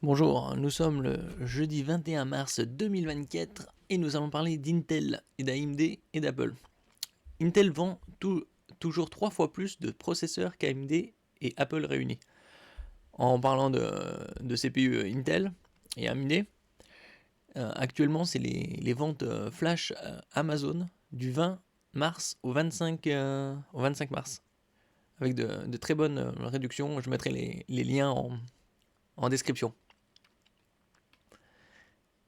Bonjour, nous sommes le jeudi 21 mars 2024 et nous allons parler d'Intel et d'AMD et d'Apple. Intel vend toujours 3 fois plus de processeurs qu'AMD et Apple réunis. En parlant de CPU Intel et AMD, actuellement c'est les ventes flash Amazon du 20 mars au 25 mars, avec de très bonnes réductions. Je mettrai les liens en description.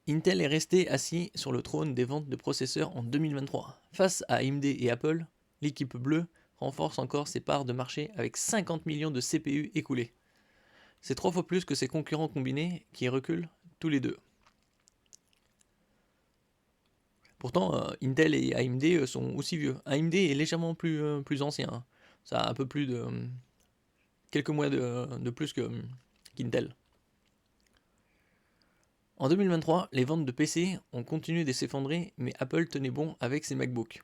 Intel est resté assis sur le trône des ventes de processeurs en 2023. Face à AMD et Apple, l'équipe bleue renforce encore ses parts de marché avec 50 millions de CPU écoulés. C'est 3 fois plus que ses concurrents combinés qui reculent tous les deux. Pourtant, Intel et AMD sont aussi vieux. AMD est légèrement plus ancien. Hein. Ça a un peu plus de quelques mois de plus qu'Intel. En 2023, les ventes de PC ont continué de s'effondrer, mais Apple tenait bon avec ses MacBooks.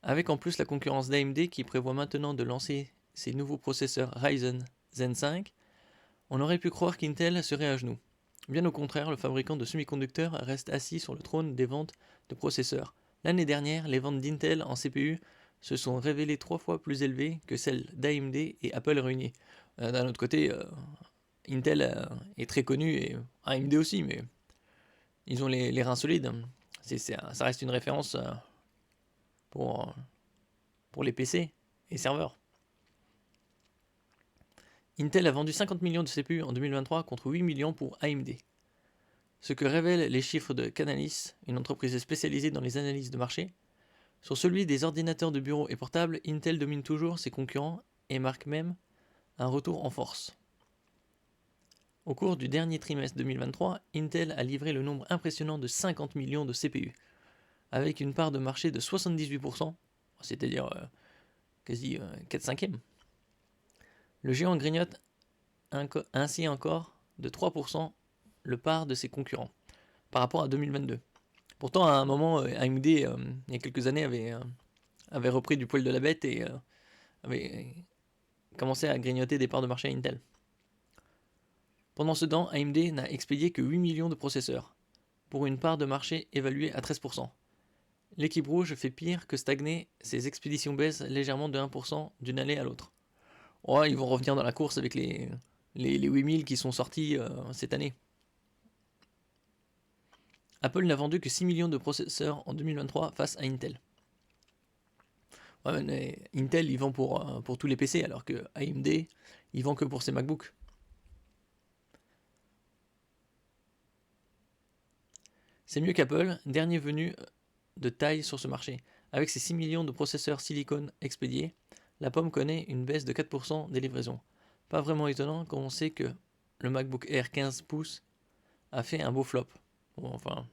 Avec en plus la concurrence d'AMD qui prévoit maintenant de lancer ses nouveaux processeurs Ryzen Zen 5, on aurait pu croire qu'Intel serait à genoux. Bien au contraire, le fabricant de semi-conducteurs reste assis sur le trône des ventes de processeurs. L'année dernière, les ventes d'Intel en CPU se sont révélées 3 fois plus élevées que celles d'AMD et Apple réunis. D'un autre côté, Intel est très connu et AMD aussi, mais ils ont les reins solides. Ça reste une référence pour, pour les PC et serveurs. Intel a vendu 50 millions de CPU en 2023 contre 8 millions pour AMD. Ce que révèlent les chiffres de Canalys, une entreprise spécialisée dans les analyses de marché. Sur celui des ordinateurs de bureau et portables, Intel domine toujours ses concurrents et marque même un retour en force. Au cours du dernier trimestre 2023, Intel a livré le nombre impressionnant de 50 millions de CPU, avec une part de marché de 78%, c'est-à-dire quasi 4 cinquièmes. Le géant grignote ainsi encore de 3% le part de ses concurrents par rapport à 2022. Pourtant, à un moment, AMD, il y a quelques années, avait repris du poil de la bête et avait commencé à grignoter des parts de marché à Intel. Pendant ce temps, AMD n'a expédié que 8 millions de processeurs, pour une part de marché évaluée à 13%. L'équipe rouge fait pire que stagner, ses expéditions baissent légèrement de 1% d'une année à l'autre. Ouais, ils vont revenir dans la course avec les 8000 qui sont sortis cette année. Apple n'a vendu que 6 millions de processeurs en 2023 face à Intel. Ouais, mais Intel, il vend pour tous les PC, alors que AMD, il vend que pour ses MacBooks. C'est mieux qu'Apple, dernier venu de taille sur ce marché. Avec ses 6 millions de processeurs silicone expédiés, la pomme connaît une baisse de 4% des livraisons. Pas vraiment étonnant quand on sait que le MacBook Air 15 pouces a fait un beau flop. Bon, enfin,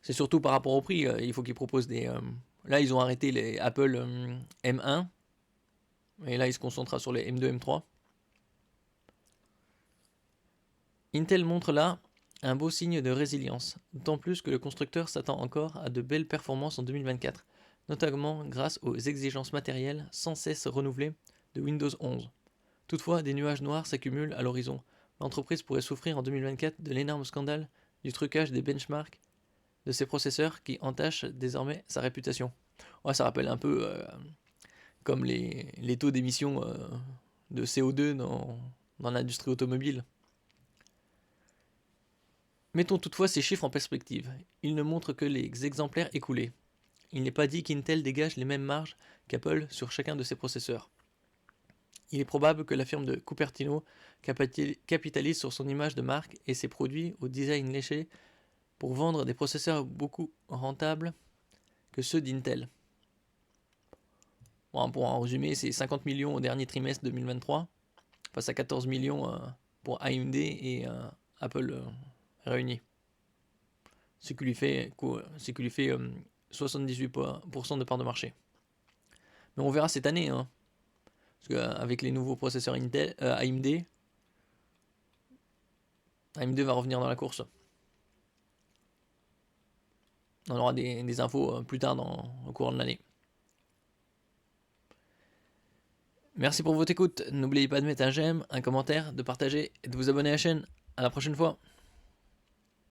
c'est surtout par rapport au prix. Il faut qu'ils proposent des. Là, ils ont arrêté les Apple M1. Et là, ils se concentrent sur les M2, M3. Intel montre là un beau signe de résilience, d'autant plus que le constructeur s'attend encore à de belles performances en 2024, notamment grâce aux exigences matérielles sans cesse renouvelées de Windows 11. Toutefois, des nuages noirs s'accumulent à l'horizon. L'entreprise pourrait souffrir en 2024 de l'énorme scandale du trucage des benchmarks de ses processeurs qui entache désormais sa réputation. Ouais, ça rappelle un peu comme les taux d'émission de CO2 dans l'industrie automobile. Mettons toutefois ces chiffres en perspective. Ils ne montrent que les exemplaires écoulés. Il n'est pas dit qu'Intel dégage les mêmes marges qu'Apple sur chacun de ses processeurs. Il est probable que la firme de Cupertino capitalise sur son image de marque et ses produits au design léché pour vendre des processeurs beaucoup rentables que ceux d'Intel. Bon, pour en résumer, c'est 50 millions au dernier trimestre 2023, face à 14 millions pour AMD et Apple réunis. Ce qui lui fait 78% de part de marché. Mais on verra cette année, hein, parce qu'avec les nouveaux processeurs Intel, AMD va revenir dans la course. On aura des infos plus tard au cours de l'année. Merci pour votre écoute. N'oubliez pas de mettre un j'aime, un commentaire, de partager et de vous abonner à la chaîne. À la prochaine fois.